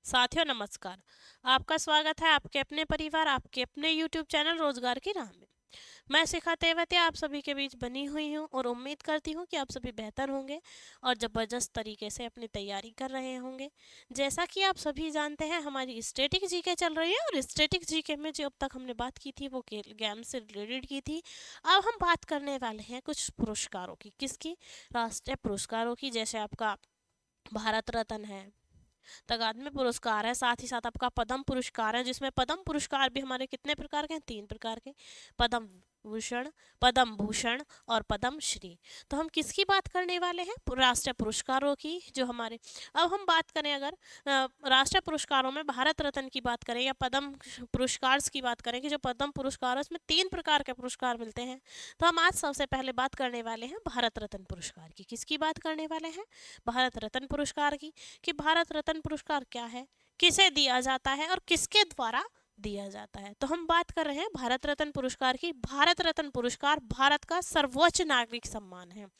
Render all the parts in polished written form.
साथियों नमस्कार। आपका स्वागत है आपके अपने परिवार आपके अपने YouTube चैनल रोजगार की राह में। मैं शिखा तेवतिया आप सभी के बीच बनी हुई हूँ और उम्मीद करती हूँ कि आप सभी बेहतर होंगे और ज़बरदस्त तरीके से अपनी तैयारी कर रहे होंगे। जैसा कि आप सभी जानते हैं हमारी स्टैटिक जीके चल रही है और स्टैटिक जीके में जो अब तक हमने बात की थी वो गेम से रिलेटेड की थी। अब हम बात करने वाले हैं कुछ पुरस्कारों की। किसकी? राष्ट्रीय पुरस्कारों की। जैसे आपका भारत रत्न है, तगादमी पुरस्कार है, साथ ही साथ आपका पद्म पुरस्कार है, जिसमें पद्म पुरस्कार भी हमारे कितने प्रकार के हैं? 3 प्रकार के। पद्म भूषण, पद्म भूषण और पद्म श्री। तो हम किसकी बात करने वाले हैं? राष्ट्रीय पुरस्कारों की, जो हमारे। अब हम बात करें अगर राष्ट्रीय पुरस्कारों में भारत रत्न की बात करें या पद्म पुरस्कार की बात करें कि जो पद्म पुरस्कार है उसमें 3 प्रकार के पुरस्कार मिलते हैं। तो हम आज सबसे पहले बात करने वाले हैं भारत रत्न पुरस्कार की। किसकी बात करने वाले हैं? भारत रत्न पुरस्कार की। कि भारत रत्न पुरस्कार क्या है, किसे दिया जाता है और किसके द्वारा दिया जाता है। तो हम बात कर रहे हैं भारत रत्न पुरस्कार की। भारत रत्न पुरस्कार भारत का सर्वोच्च नागरिक सम्मान है।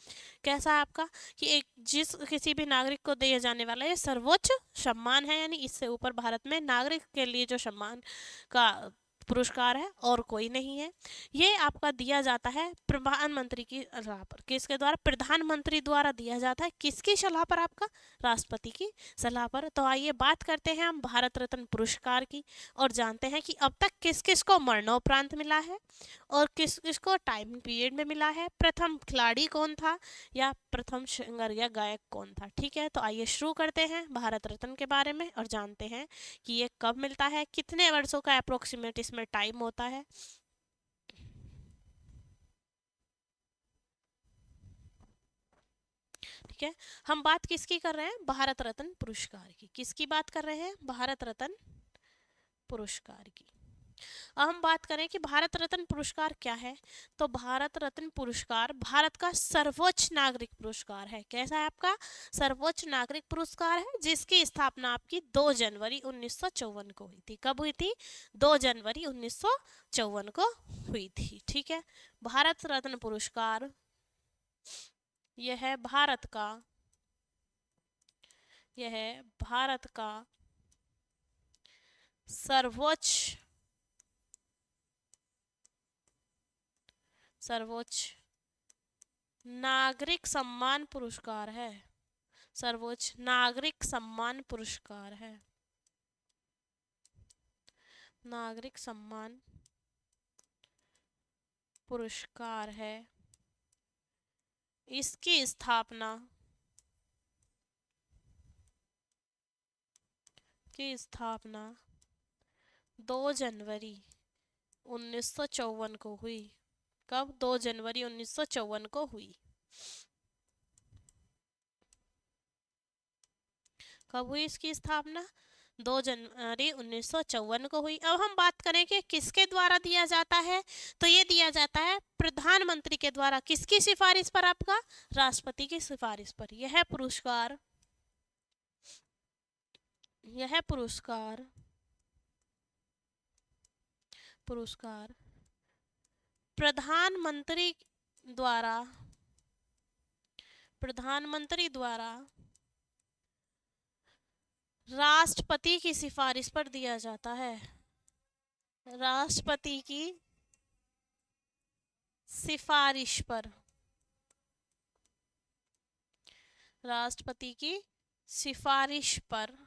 कैसा है आपका? कि एक जिस किसी भी नागरिक को दिया जाने वाला ये सर्वोच्च सम्मान है, यानी इससे ऊपर भारत में नागरिक के लिए जो सम्मान का पुरस्कार है और कोई नहीं है। ये आपका दिया जाता है प्रधानमंत्री की सलाह पर। किसके द्वारा? प्रधानमंत्री द्वारा दिया जाता है। किसकी सलाह पर? आपका राष्ट्रपति की सलाह पर। तो आइए बात करते हैं हम भारत रत्न पुरस्कार की और जानते हैं कि अब तक किस किस को मरणोपरांत मिला है और किस किस को टाइम पीरियड में मिला है। प्रथम खिलाड़ी कौन था या प्रथम सिंगर या गायक कौन था। ठीक है, तो आइए शुरू करते हैं भारत रत्न के बारे में और जानते हैं कि ये कब मिलता है, कितने वर्षों का अप्रोक्सीमेट इसमें टाइम होता है। ठीक है, हम बात किसकी कर रहे हैं? भारत रत्न पुरस्कार की। किसकी बात कर रहे हैं? भारत रत्न पुरस्कार की। अब हम बात करें कि भारत रत्न पुरस्कार क्या है, तो भारत रत्न पुरस्कार भारत का सर्वोच्च नागरिक पुरस्कार है। कैसा है आपका? सर्वोच्च नागरिक पुरस्कार है, जिसकी स्थापना आपकी 2 जनवरी 1954 को हुई थी। कब हुई थी? 2 जनवरी 1954 को हुई थी। ठीक है, भारत रत्न पुरस्कार यह है भारत का, यह है भारत का सर्वोच्च सर्वोच्च नागरिक सम्मान पुरस्कार है। सर्वोच्च नागरिक सम्मान पुरस्कार है। नागरिक सम्मान पुरस्कार है। इसकी स्थापना की स्थापना 2 जनवरी 1954 को हुई। कब? 2 जनवरी 1954 को हुई। कब हुई इसकी स्थापना? 2 जनवरी 1954 को हुई। अब हम बात करें कि किसके द्वारा दिया जाता है, तो ये दिया जाता है प्रधानमंत्री के द्वारा। किसकी सिफारिश पर? आपका राष्ट्रपति की सिफारिश पर। यह पुरस्कार पुरस्कार प्रधानमंत्री द्वारा प्रधानमंत्री द्वारा राष्ट्रपति की सिफारिश पर दिया जाता है। राष्ट्रपति की सिफारिश पर। राष्ट्रपति की सिफारिश पर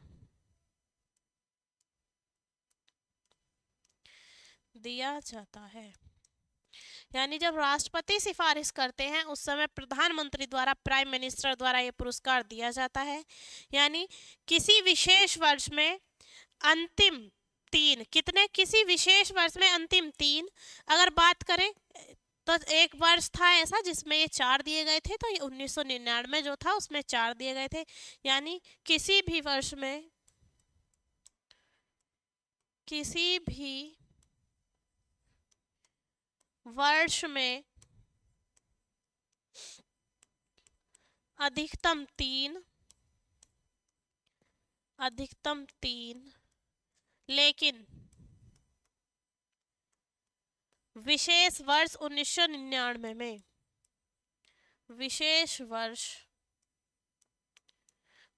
दिया जाता है। यानी जब राष्ट्रपति सिफारिश करते हैं उस समय प्रधानमंत्री द्वारा, प्राइम मिनिस्टर द्वारा ये पुरस्कार दिया जाता है। यानी किसी विशेष वर्ष में अंतिम 3, कितने? किसी विशेष वर्ष में अंतिम 3 अगर बात करें तो एक वर्ष था ऐसा जिसमें ये 4 दिए गए थे, तो ये 1999 जो था उसमें 4 दिए गए थे। यानी किसी भी वर्ष में, किसी भी वर्ष में अधिकतम 3, लेकिन विशेष वर्ष 1999 में, विशेष वर्ष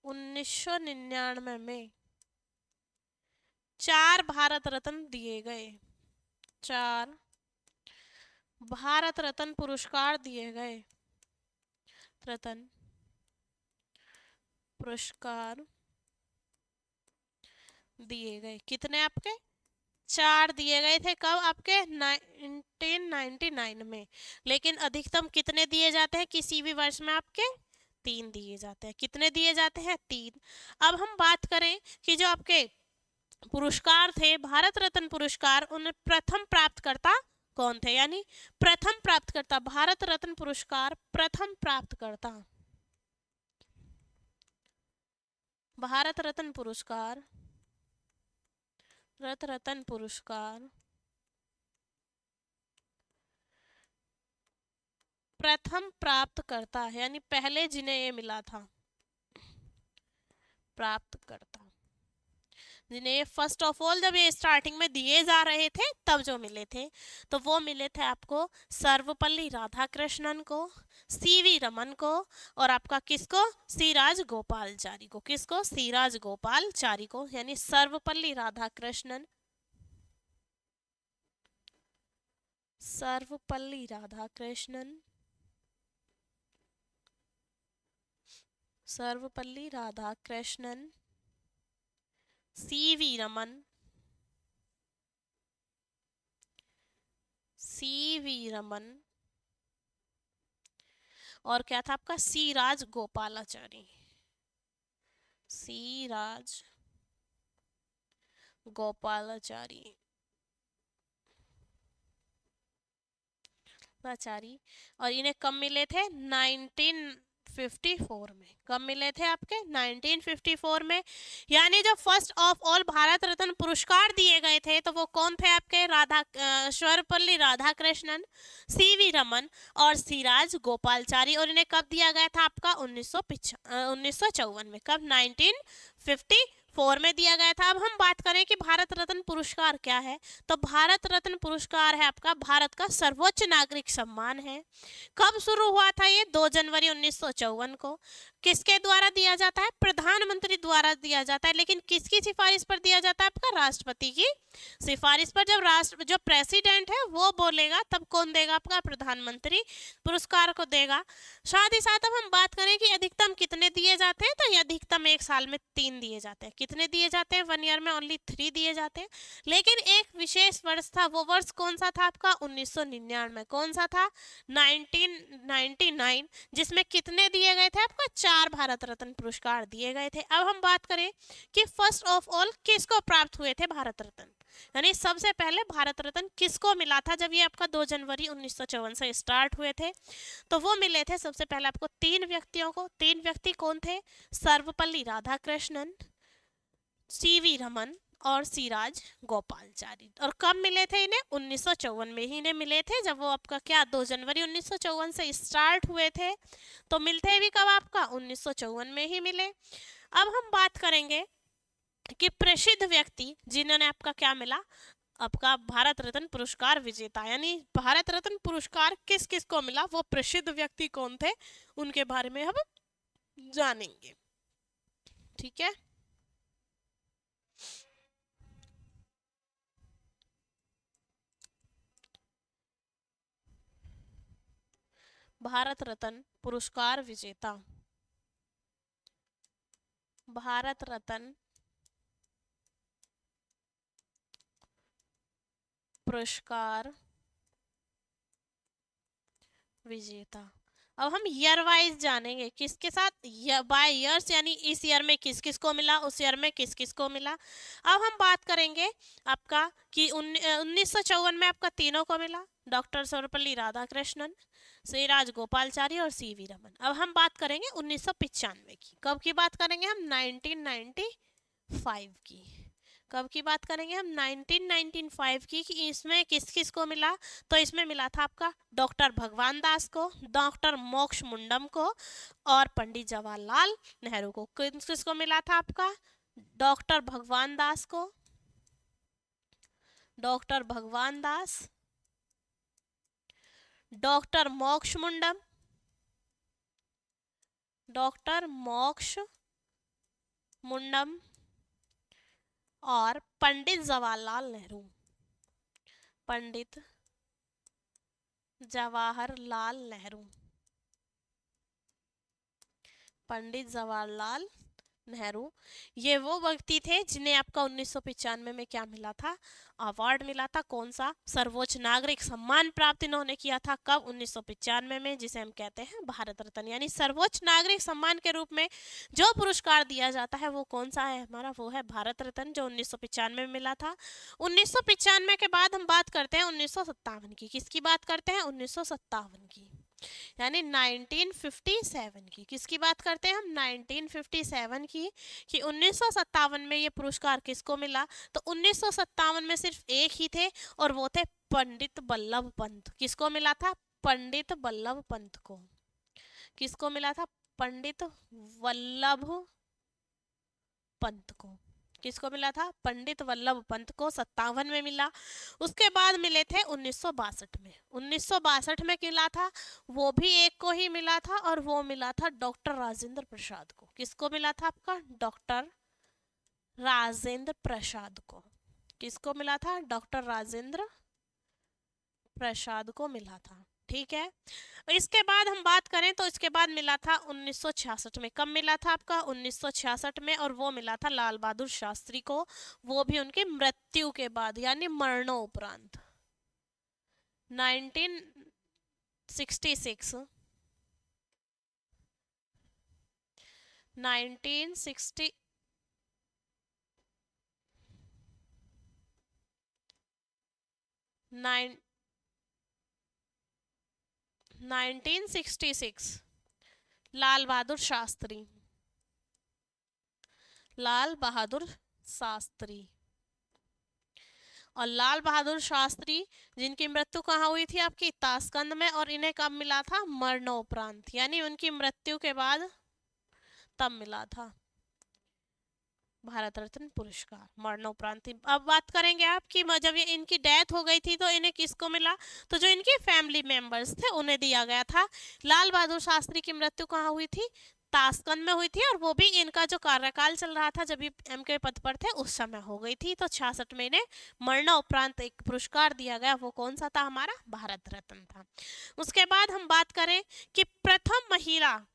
1999 में 4 भारत रत्न दिए गए, 4 भारत रत्न पुरस्कार दिए गए, रत्न पुरस्कार दिए गए। कितने आपके? 4 दिए गए थे। कब? आपके 1999 में। लेकिन अधिकतम कितने दिए जाते हैं किसी भी वर्ष में? आपके 3 दिए जाते हैं। कितने दिए जाते हैं? 3। अब हम बात करें कि जो आपके पुरस्कार थे, भारत रत्न पुरस्कार, उन्हें प्रथम प्राप्तकर्ता कौन थे? यानी प्रथम प्राप्तकर्ता भारत रत्न पुरस्कार, प्रथम प्राप्तकर्ता भारत रत्न पुरस्कार, रत्न पुरस्कार प्रथम प्राप्तकर्ता, यानी पहले जिन्हें ये मिला था, प्राप्तकर्ता जिन्हें ये फर्स्ट ऑफ ऑल जब ये स्टार्टिंग में दिए जा रहे थे तब जो मिले थे, तो वो मिले थे आपको सर्वपल्ली राधाकृष्णन को, सीवी रमन को, और आपका किसको? सी राजगोपालचारी को। किसको? सी राजगोपालचारी को। यानी सर्वपल्ली राधाकृष्णन, सर्वपल्ली राधाकृष्णन, सर्वपल्ली राधाकृष्णन, सीवी रमन, सीवी रमन, और क्या था आपका? सी राजगोपालाचारी, सी राजगोपालाचारी आचारी। और इन्हें कब मिले थे? 1954 में। कब मिले थे आपके? 1954 में। यानी जो first of all Bharat Ratna पुरस्कार दिए गए थे तो वो कौन थे आपके? सर्वपल्ली राधाकृष्णन, सीवी रमन और सी राजगोपालचारी। और इन्हें कब दिया गया था आपका? 1954 में। कब? 1954 में दिया गया था। अब हम बात करें कि भारत रत्न पुरस्कार क्या है, तो भारत रत्न पुरस्कार है आपका भारत का सर्वोच्च नागरिक सम्मान है। कब शुरू हुआ था ये? 2 जनवरी 1954 को। किसके द्वारा दिया जाता है? प्रधानमंत्री द्वारा दिया जाता है। लेकिन किसकी सिफारिश पर दिया जाता है? आपका राष्ट्रपति की सिफारिश पर। जब जो प्रेसिडेंट है वो बोलेगा तब कौन देगा? आपका प्रधानमंत्री पुरस्कार को देगा। साथ ही साथ अब हम बात करें कि अधिकतम कितने दिए जाते हैं, तो ये अधिकतम एक साल में 3 दिए जाते हैं। कितने दिए जाते हैं? 1 ईयर में ओनली 3 दिए जाते हैं। लेकिन एक विशेष वर्ष था, वो वर्ष कौन सा था आपका? 1999। कौन सा था? 1999, जिसमें कितने दिए गए थे आपको? 4 भारत रत्न पुरस्कार दिए गए थे। अब हम बात करें कि फर्स्ट ऑफ ऑल किसको प्राप्त हुए थे भारत रत्न, यानी सबसे पहले भारत रत्न किसको मिला था जब ये आपका 2 जनवरी 1954 से स्टार्ट हुए थे, तो वो मिले थे सबसे पहले आपको 3 व्यक्तियों को। 3 व्यक्ति कौन थे? सर्वपल्ली राधाकृष्णन, सीवी रमन और सी राजगोपालचारी। और कब मिले थे इन्हें? 1954 में ही इन्हें मिले थे, जब वो आपका क्या 2 जनवरी 1954 से स्टार्ट हुए थे। तो मिलते भी कब आपका? 1954 में ही मिले। अब हम बात करेंगे कि प्रसिद्ध व्यक्ति जिन्होंने आपका क्या मिला, आपका भारत रत्न पुरस्कार विजेता, यानी भारत रत्न पुरस्कार किस किस को मिला, वो प्रसिद्ध व्यक्ति कौन थे, उनके बारे में हम जानेंगे। ठीक है। भारत रत्न पुरस्कार विजेता, भारत रत्न पुरस्कार विजेता। अब हम ईयर वाइज जानेंगे किसके साथ, बाय ईयर्स, यानी इस ईयर में किस किस को मिला, उस ईयर में किस किस को मिला। अब हम बात करेंगे आपका कि 1954 में आपका तीनों को मिला, डॉक्टर सर्वपल्ली राधाकृष्णन, श्री राजगोपालचारी और सीवी रमन। अब हम बात करेंगे 1995 की। कब की बात करेंगे हम? 1995 की। कब की बात करेंगे हम? 1995 की, कि इसमें किस किस को मिला, तो इसमें मिला था आपका डॉक्टर भगवान दास को, डॉक्टर मोक्ष मुंडम को और पंडित जवाहरलाल नेहरू को। किस किस को मिला था आपका? डॉक्टर भगवान दास को, डॉक्टर भगवान दास, डॉक्टर मोक्ष मुंडम, डॉक्टर मोक्ष मुंडम और पंडित जवाहरलाल नेहरू, पंडित जवाहरलाल नेहरू, पंडित जवाहरलाल नेहरू, ये वो व्यक्ति थे जिन्हें आपका 1995 में क्या मिला था, अवार्ड मिला था। कौन सा? सर्वोच्च नागरिक सम्मान प्राप्त इन्होंने किया था। कब? 1995 में, जिसे हम कहते हैं भारत रत्न। यानी सर्वोच्च नागरिक सम्मान के रूप में जो पुरस्कार दिया जाता है वो कौन सा है हमारा? वो है भारत रत्न, जो 1995 में मिला था। 1995 के बाद हम बात करते हैं 1957 की। किसकी बात करते हैं? 1957 की, यानी 1957 की। किसकी बात करते हैं हम? 1957 की, कि 1957 में ये पुरस्कार किसको मिला? तो 1957 में सिर्फ एक ही थे और वो थे पंडित बल्लभ पंत। किसको मिला था? पंडित बल्लभ पंत को। किसको मिला था? पंडित वल्लभ पंत को। किसको मिला था? पंडित वल्लभ पंत को 57 में मिला। उसके बाद मिले थे 1962 में। 1962 में मिला था, वो भी एक को ही मिला था, और वो मिला था डॉक्टर राजेंद्र प्रसाद को। किसको मिला था आपका? डॉक्टर राजेंद्र प्रसाद को। किसको मिला था? डॉक्टर राजेंद्र प्रसाद को मिला था। ठीक है। इसके बाद हम बात करें तो इसके बाद मिला था 1966 में। कब मिला था आपका? 1966 में, और वो मिला था लाल बहादुर शास्त्री को, वो भी उनकी मृत्यु के बाद, यानी मरणोपरांत। 1966 1960 9 1966 लाल बहादुर शास्त्री, लाल बहादुर शास्त्री। और लाल बहादुर शास्त्री जिनकी मृत्यु कहाँ हुई थी आपकी? ताशकंद में, और इन्हें कब मिला था? मरणोपरांत, यानी उनकी मृत्यु के बाद तब मिला था भारत रत्न पुरस्कार, मरणोपरांत। अब बात करेंगे आप कि जब ये इनकी डेथ हो गई थी तो इन्हें किसको मिला? तो जो इनके फैमिली मेंबर्स थे उन्हें दिया गया था। लाल बहादुर शास्त्री की मृत्यु कहाँ हुई थी? ताशकंद में हुई थी, और वो भी इनका जो कार्यकाल चल रहा था जब ये एम के पद पर थे उस समय हो गई थी। तो 66 में इन्हें मरणोपरांत एक पुरस्कार दिया गया, वो कौन सा था हमारा? भारत रत्न था। उसके बाद हम बात करें कि प्रथम महिला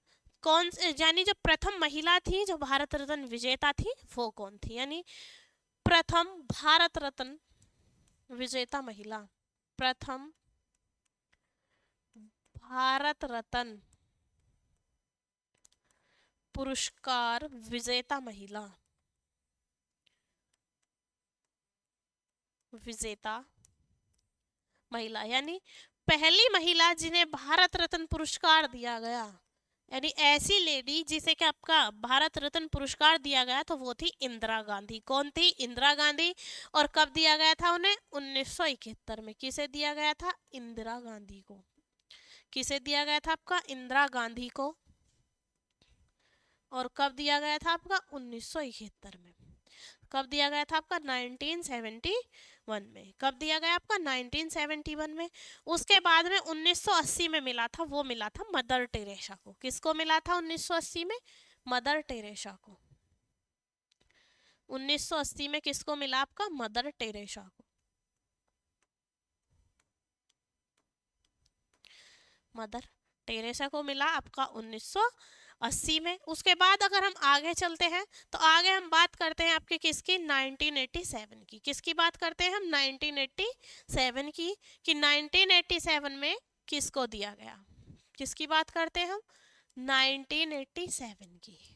कौन, यानी जो प्रथम महिला थी जो भारत रत्न विजेता थी वो कौन थी? यानी प्रथम भारत रत्न विजेता महिला, प्रथम भारत रत्न पुरस्कार विजेता महिला, विजेता महिला, यानी पहली महिला जिन्हें भारत रत्न पुरस्कार दिया गया, यानी ऐसी लेडी जिसे कि आपका भारत रत्न पुरस्कार दिया गया, तो वो थी इंदिरा गांधी। कौन थी? इंदिरा गांधी। और कब दिया गया था उन्हें? 1971 में। किसे दिया गया था? इंदिरा गांधी को। किसे दिया गया था आपका? इंदिरा गांधी को। और कब दिया गया था आपका? 1971 में। कब दिया गया था आपका? 1971 में। कब दिया गया आपका? 1971 में। उसके बाद में 1980 में मिला था, वो मिला था मदर टेरेसा को। किसको मिला था 1980 में? मदर टेरेसा को। 1980 में किसको मिला आपका? मदर टेरेसा को। मदर टेरेसा को मिला आपका 1980 में। उसके बाद अगर हम आगे चलते हैं तो आगे हम बात करते हैं आपके किसकी? 1987 की। किसकी बात करते हैं हम? 1987 की, कि 1987 में किसको दिया गया? किसकी बात करते हैं हम? 1987 की।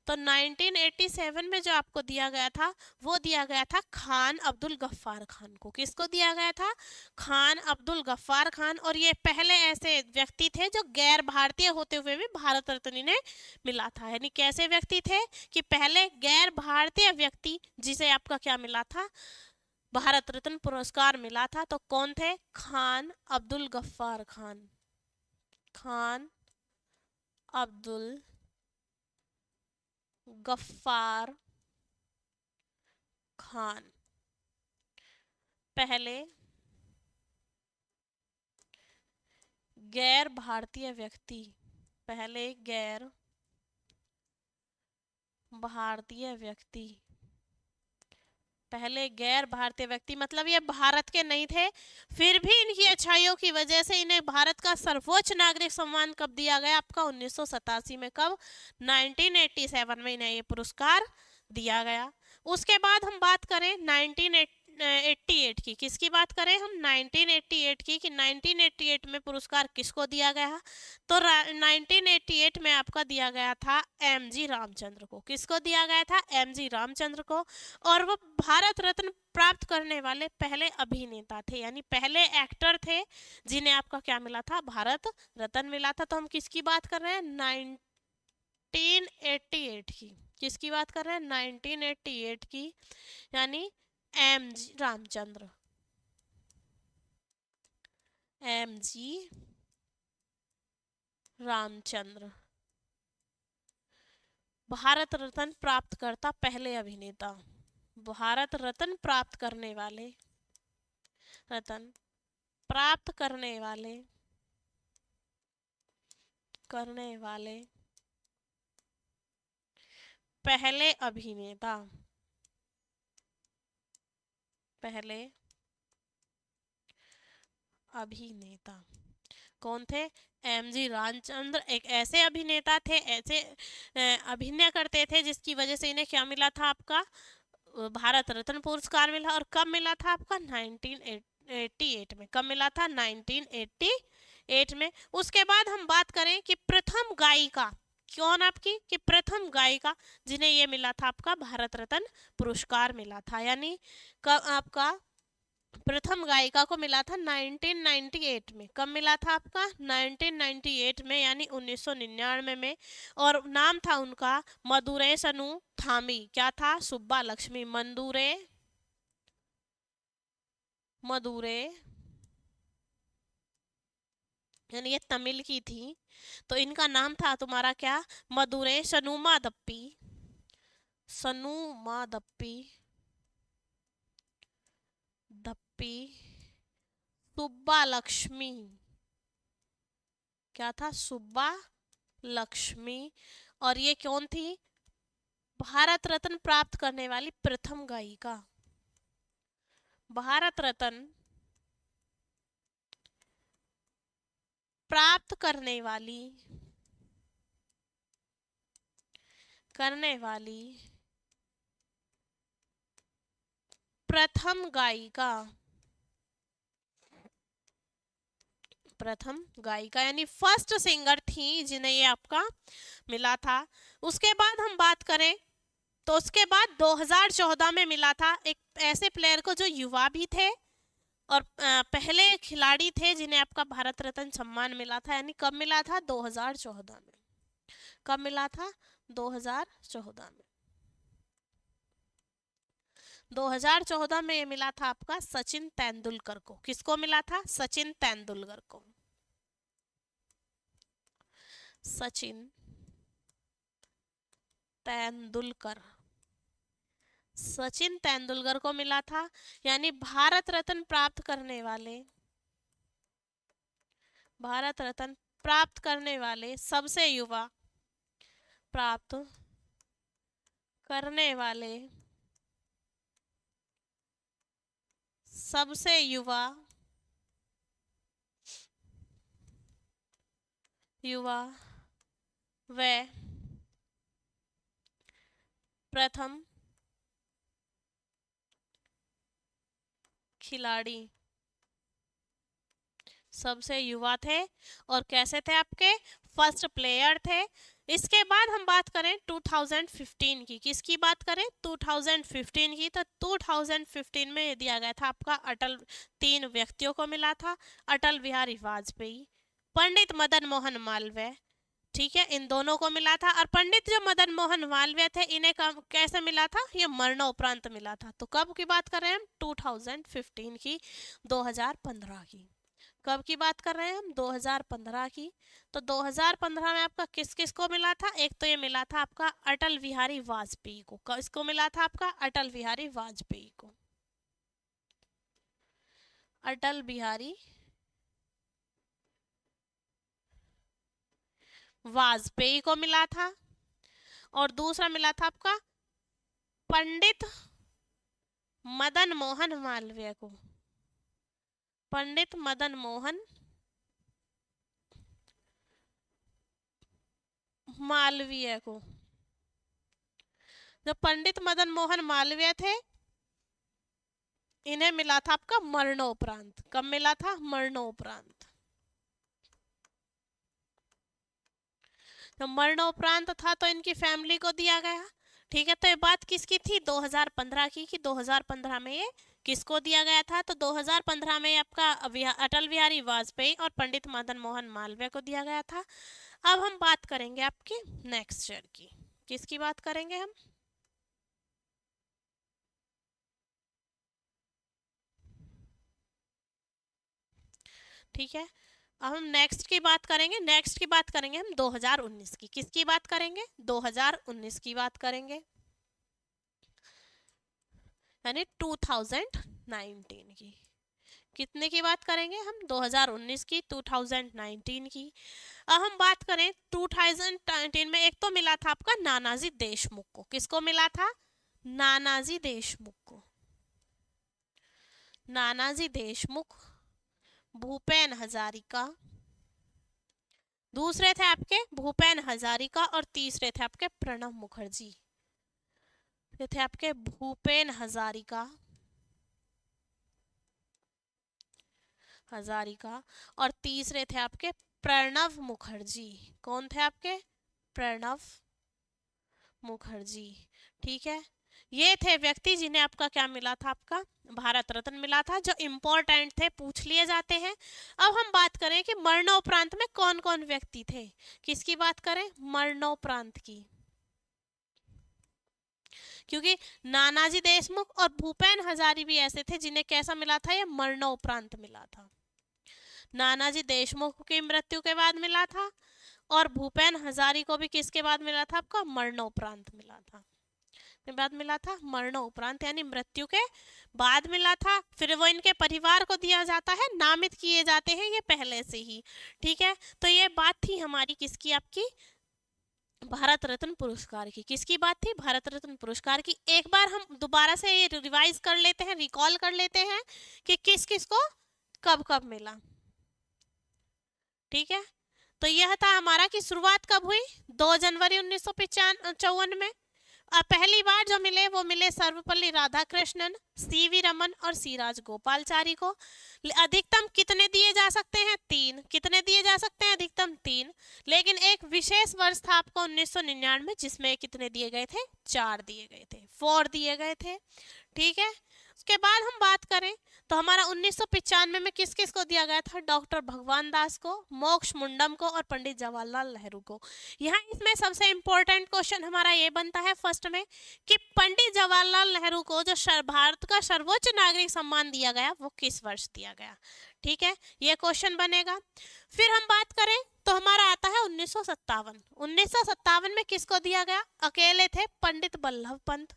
तो 1987 में जो आपको दिया गया था वो दिया गया था खान अब्दुल गफ्फार खान को। किसको दिया गया था? खान अब्दुल गफ्फार खान। और ये पहले ऐसे व्यक्ति थे जो गैर भारतीय होते हुए भी भारत रत्न इन्हें मिला था। यानी कैसे व्यक्ति थे? कि पहले गैर भारतीय व्यक्ति जिसे आपका क्या मिला था? भारत रत्न पुरस्कार मिला था। तो कौन थे? खान अब्दुल गफ्फार खान। खान अब्दुल गफ्फार खान पहले गैर भारतीय व्यक्ति, पहले गैर भारतीय व्यक्ति पहले गैर भारतीय व्यक्ति, मतलब ये भारत के नहीं थे, फिर भी इनकी अच्छाइयों की वजह से इन्हें भारत का सर्वोच्च नागरिक सम्मान कब दिया गया आपका? 1987 में। कब? 1987 में इन्हें ये पुरस्कार दिया गया। उसके बाद हम बात करें 1988 की, किसकी बात करें हम? 1988 की, कि 1988 में पुरस्कार किसको दिया गया? तो 1988 में आपका दिया गया था एमजी रामचंद्र को। किसको दिया गया था? एमजी रामचंद्र को। और वो भारत रत्न प्राप्त करने वाले पहले अभिनेता थे, यानी पहले एक्टर थे जिन्हें आपका क्या मिला था? भारत रत्न मिला था। तो हम किसकी बात कर रहे हैं? 1988 की। किसकी बात कर रहे हैं? 1988 की, यानी M G Ramachandra, M G Ramachandra Bharat Ratna प्राप्त करता पहले अभिनेता, भारत रत्न प्राप्त करने वाले, रत्न प्राप्त करने वाले पहले अभिनेता, पहले अभिनेता कौन थे? एम जी रामचंद्र एक ऐसे अभिनेता थे, ऐसे अभिनय करते थे जिसकी वजह से इन्हें क्या मिला था आपका? भारत रत्न पुरस्कार मिला। और कब मिला था आपका? 1988 में। कब मिला था? 1988 में। उसके बाद हम बात करें कि प्रथम गायिका कौन आपकी? कि प्रथम गायिका जिन्हें ये मिला था आपका भारत रत्न पुरस्कार मिला था, यानी कब आपका प्रथम गायिका को मिला था? 1998 में। कब मिला था आपका? 1998 में, यानी 1999 में। और नाम था उनका मदुरै सनु थामी। क्या था? सुब्बा लक्ष्मी मंदुरे, मदुरे, यानी ये तमिल की थी। तो इनका नाम था तुम्हारा क्या? मदुरै सनुमा दप्पी, सनुमा दप्पी, दप्पी सुब्बा लक्ष्मी। क्या था? सुब्बा लक्ष्मी। और ये कौन थी? भारत रत्न प्राप्त करने वाली प्रथम गायिका, भारत रत्न प्राप्त करने वाली प्रथम गायिका, प्रथम गायिका यानी फर्स्ट सिंगर थी जिन्हें ये आपका मिला था। उसके बाद हम बात करें तो उसके बाद 2014 में मिला था एक ऐसे प्लेयर को जो युवा भी थे और पहले खिलाड़ी थे जिन्हें आपका भारत रत्न सम्मान मिला था। यानी कब मिला था? 2014 में। कब मिला था? 2014 में। 2014 में ये मिला था आपका सचिन तेंदुलकर को। किसको मिला था? सचिन तेंदुलकर को। सचिन तेंदुलकर, सचिन तेंदुलकर को मिला था। यानी भारत रत्न प्राप्त करने वाले, भारत रत्न प्राप्त करने वाले सबसे युवा, प्राप्त करने वाले सबसे युवा, युवा व प्रथम खिलाड़ी, सबसे युवा थे और कैसे थे आपके? फर्स्ट प्लेयर थे। इसके बाद हम बात करें 2015 की। किसकी बात करें? 2015 की। तो 2015 में ये दिया गया था आपका अटल, 3 व्यक्तियों को मिला था। अटल बिहारी वाजपेयी, पंडित मदन मोहन मालवीय, ठीक है, इन दोनों को मिला था। और पंडित जो मदन मोहन मालवीय थे इन्हें कैसे मिला था? ये मरणोपरांत मिला था। तो कब की बात कर रहे हैं हम? 2015 की, 2015 की। कब की बात कर रहे हैं हम? 2015 की। तो 2015 में आपका किस किस को मिला था? एक तो ये मिला था आपका अटल बिहारी वाजपेयी को। किसको मिला था आपका? अटल बिहारी वाजपेयी को, अटल बिहारी वाजपेयी को मिला था। और दूसरा मिला था आपका पंडित मदन मोहन मालवीय को, पंडित मदन मोहन मालवीय को। जो पंडित मदन मोहन मालवीय थे, इन्हें मिला था आपका मरणोपरांत। कब मिला था? मरणोपरांत। तो मरणोपरांत था तो इनकी फैमिली को दिया गया। ठीक है, तो ये बात किसकी थी? 2015 की, कि 2015 में ये किसको दिया गया था? तो 2015 में आपका अटल बिहारी वाजपेयी और पंडित मदन मोहन मालवीय को दिया गया था। अब हम बात करेंगे आपके नेक्स्ट ईयर की। किसकी बात करेंगे हम? ठीक है, अब हम नेक्स्ट की बात करेंगे। नेक्स्ट की बात करेंगे हम 2019 की। किसकी बात करेंगे? 2019 की बात करेंगे, यानी 2019 की। कितने की बात करेंगे हम? 2019 की, 2019 की। अब हम बात करें 2019 में, एक तो मिला था आपका नानाजी देशमुख को। किसको मिला था? नानाजी देशमुख को। नानाजी देशमुख, भूपेन हजारिका, दूसरे थे आपके भूपेन हजारिका, और तीसरे थे आपके प्रणब मुखर्जी। ये थे आपके भूपेन हजारिका, और तीसरे थे आपके प्रणब मुखर्जी। कौन थे आपके? प्रणब मुखर्जी। ठीक है, ये थे व्यक्ति जिन्हें आपका क्या मिला था? आपका भारत रत्न मिला था, जो इम्पोर्टेंट थे, पूछ लिए जाते हैं। अब हम बात करें कि मरणोपरांत में कौन कौन व्यक्ति थे। किसकी बात करें? मरणोपरांत की। क्योंकि नानाजी देशमुख और भूपेन हजारी भी ऐसे थे जिन्हें कैसा मिला था? ये मरणोपरांत मिला था। नानाजी देशमुख की मृत्यु के बाद मिला था, और भूपेन हजारी को भी किसके बाद मिला था? आपका मरणोपरांत मिला था। के बाद मिला था मरणोपरांत, यानी मृत्यु के बाद मिला था। फिर वो इनके परिवार को दिया जाता है, नामित किए जाते हैं ये पहले से ही। ठीक है, तो ये बात थी हमारी किसकी? आपकी भारत रत्न पुरस्कार की। किसकी बात थी? भारत रत्न पुरस्कार की। एक बार हम दोबारा से ये रिवाइज कर लेते हैं, रिकॉल कर लेते हैं कि किस किस को कब कब मिला। ठीक है, तो यह था हमारा कि शुरुआत कब हुई? 2 जनवरी 1954 में। पहली बार जो मिले वो मिले सर्वपल्ली राधाकृष्णन, सीवी रमन और सी राजगोपालचारी को। अधिकतम कितने दिए जा सकते हैं? 3। कितने दिए जा सकते हैं? अधिकतम 3। लेकिन एक विशेष वर्ष था आपको 1999, जिसमें कितने दिए गए थे? 4 दिए गए थे, 4 दिए गए थे। ठीक है, उसके बाद हम बात करें तो हमारा 1995 में किस किस को दिया गया था? डॉक्टर भगवान दास को, मोक्ष मुंडम को और पंडित जवाहरलाल नेहरू को। यहाँ इसमें सबसे इंपॉर्टेंट क्वेश्चन हमारा ये बनता है फर्स्ट में कि पंडित जवाहरलाल नेहरू को जो भारत का सर्वोच्च नागरिक सम्मान दिया गया वो किस वर्ष दिया गया? ठीक है, ये क्वेश्चन बनेगा। फिर हम बात करें तो हमारा आता है 1957। 1957 में किसको दिया गया? अकेले थे पंडित बल्लभ पंत।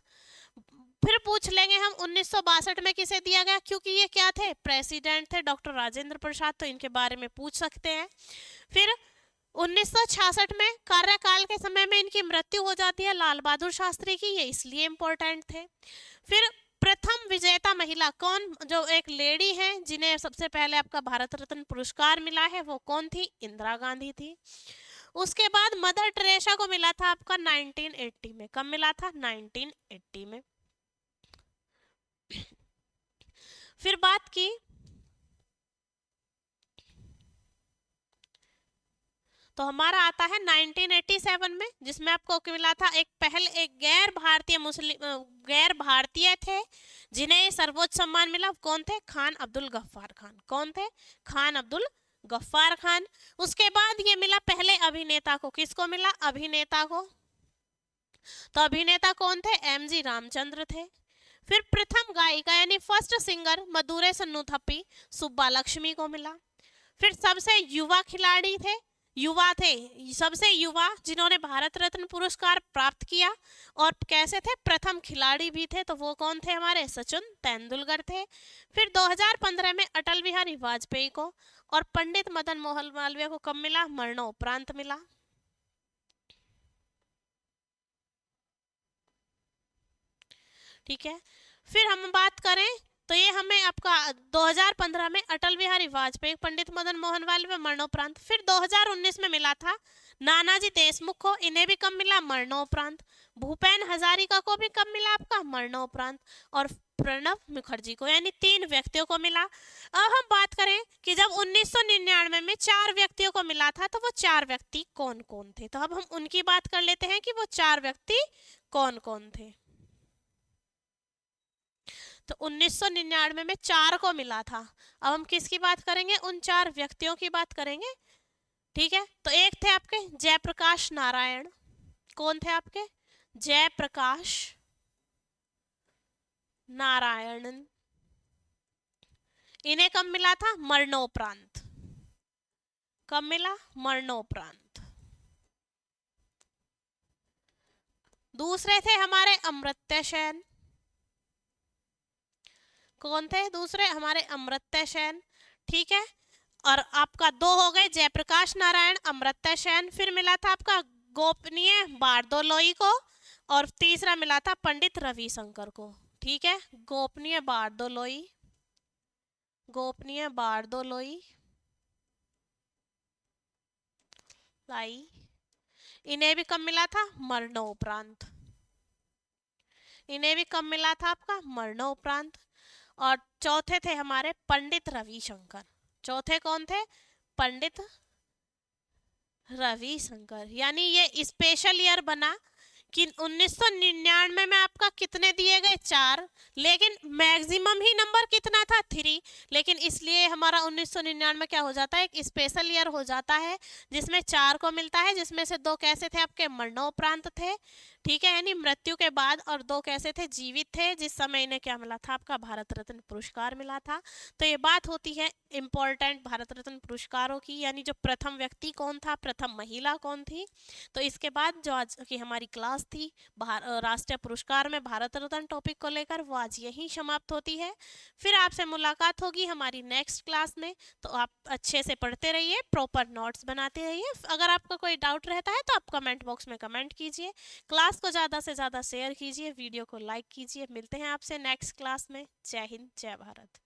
फिर पूछ लेंगे हम 1962 में किसे दिया गया, क्योंकि ये क्या थे? प्रेसिडेंट थे, डॉक्टर राजेंद्र प्रसाद, तो इनके बारे में पूछ सकते हैं। फिर 1966 में कार्यकाल के समय में इनकी मृत्यु हो जाती है, लाल बहादुर शास्त्री की, ये इसलिए इम्पोर्टेंट थे। फिर प्रथम विजेता महिला कौन, जो एक लेडी है जिन्हें सबसे पहले आपका भारत रत्न पुरस्कार मिला है, वो कौन थी? इंदिरा गांधी थी। उसके बाद मदर टेरेसा को मिला था आपका 1980 में। कब मिला था? 1980 में। फिर बात की तो हमारा आता है 1987 में, जिसमें आपको मिला था एक गैर भारतीय मुस्लिम, गैर भारतीय थे जिन्हें सर्वोच्च सम्मान मिला। कौन थे? खान अब्दुल गफ्फार खान। कौन थे? खान अब्दुल गफ्फार खान। उसके बाद ये मिला पहले अभिनेता को। किसको मिला? अभिनेता को। तो अभिनेता कौन थे? एमजी रामचंद्र थे। फिर प्रथम गायिका यानी फर्स्ट सिंगर मदुरै सन्नुथप्पी सुब्बा लक्ष्मी को मिला। फिर सबसे युवा खिलाड़ी थे, सबसे युवा जिन्होंने भारत रत्न पुरस्कार प्राप्त किया, और कैसे थे? प्रथम खिलाड़ी भी थे, तो वो कौन थे? हमारे सचिन तेंदुलकर थे। फिर 2015 में अटल बिहारी वाजपेयी को, और पंडित मदन मोहन मालवीय को कब मिला? मरणोपरांत मिला। ठीक है। फिर हम बात करें तो ये हमें आपका 2015 में अटल बिहारी वाजपेयी, पंडित मदन मोहन मालवीय मरणोपरांत। फिर 2019 में मिला था नानाजी देशमुख को, इन्हें भी कब मिला? मरणोपरांत। भूपेन हजारिका को भी कब मिला? आपका मरणोपरांत। और प्रणब मुखर्जी को, यानी 3 व्यक्तियों को मिला। अब हम बात करें कि जब 1999 में 4 व्यक्तियों को मिला था तो वो 4 व्यक्ति कौन कौन थे। तो अब हम उनकी बात कर लेते हैं कि वो 4 व्यक्ति कौन कौन थे। तो 1999 में 4 को मिला था। अब हम किसकी बात करेंगे? उन 4 व्यक्तियों की बात करेंगे। ठीक है, तो एक थे आपके जयप्रकाश नारायण। कौन थे आपके? जयप्रकाश नारायण। इन्हें कब मिला था? मरणोपरांत। कब मिला? मरणोपरांत। दूसरे थे हमारे अमर्त्य सेन। कौन थे दूसरे? हमारे अमर्त्य सेन। ठीक है, और आपका 2 हो गए, जयप्रकाश नारायण, अमर्त्य सेन। फिर मिला था आपका गोपनीय बारदोलोई को, और तीसरा मिला था पंडित रविशंकर को। ठीक है, गोपनीय बारदोलोई, गोपनीय बारदोलोई लाई, इन्हें भी कब मिला था? मरणोपरांत। इन्हें भी कब मिला था? आपका मरणोपरांत। और चौथे थे हमारे पंडित रविशंकर। चौथे कौन थे? पंडित रविशंकर। यानी ये स्पेशल ईयर बना कि 1999 में आपका कितने दिए गए? 4, लेकिन मैक्सिमम ही नंबर कितना था? 3। लेकिन इसलिए हमारा 1999 क्या हो जाता है? एक स्पेशल ईयर हो जाता है जिसमें 4 को मिलता है, जिसमें से 2 कैसे थे? आपके मरणोपरांत थे। ठीक है, यानी मृत्यु के बाद, और 2 कैसे थे? जीवित थे, जिस समय इन्हें क्या मिला था? आपका भारत रत्न पुरस्कार मिला था। तो ये बात होती है इम्पोर्टेंट भारत रत्न पुरस्कारों की, यानी जो प्रथम व्यक्ति कौन था, प्रथम महिला कौन थी। तो इसके बाद जो आज की हमारी क्लास थी राष्ट्रीय पुरस्कार में भारत रत्न टॉपिक को लेकर, वो आज यहीं समाप्त होती है। फिर आपसे मुलाकात होगी हमारी नेक्स्ट क्लास में। तो आप अच्छे से पढ़ते रहिए, प्रॉपर नोट्स बनाते रहिए। अगर आपका कोई डाउट रहता है तो आप कमेंट बॉक्स में कमेंट कीजिए। क्लास को ज़्यादा से ज़्यादा शेयर कीजिए, वीडियो को लाइक कीजिए। मिलते हैं आपसे नेक्स्ट क्लास में। जय हिंद, जय भारत।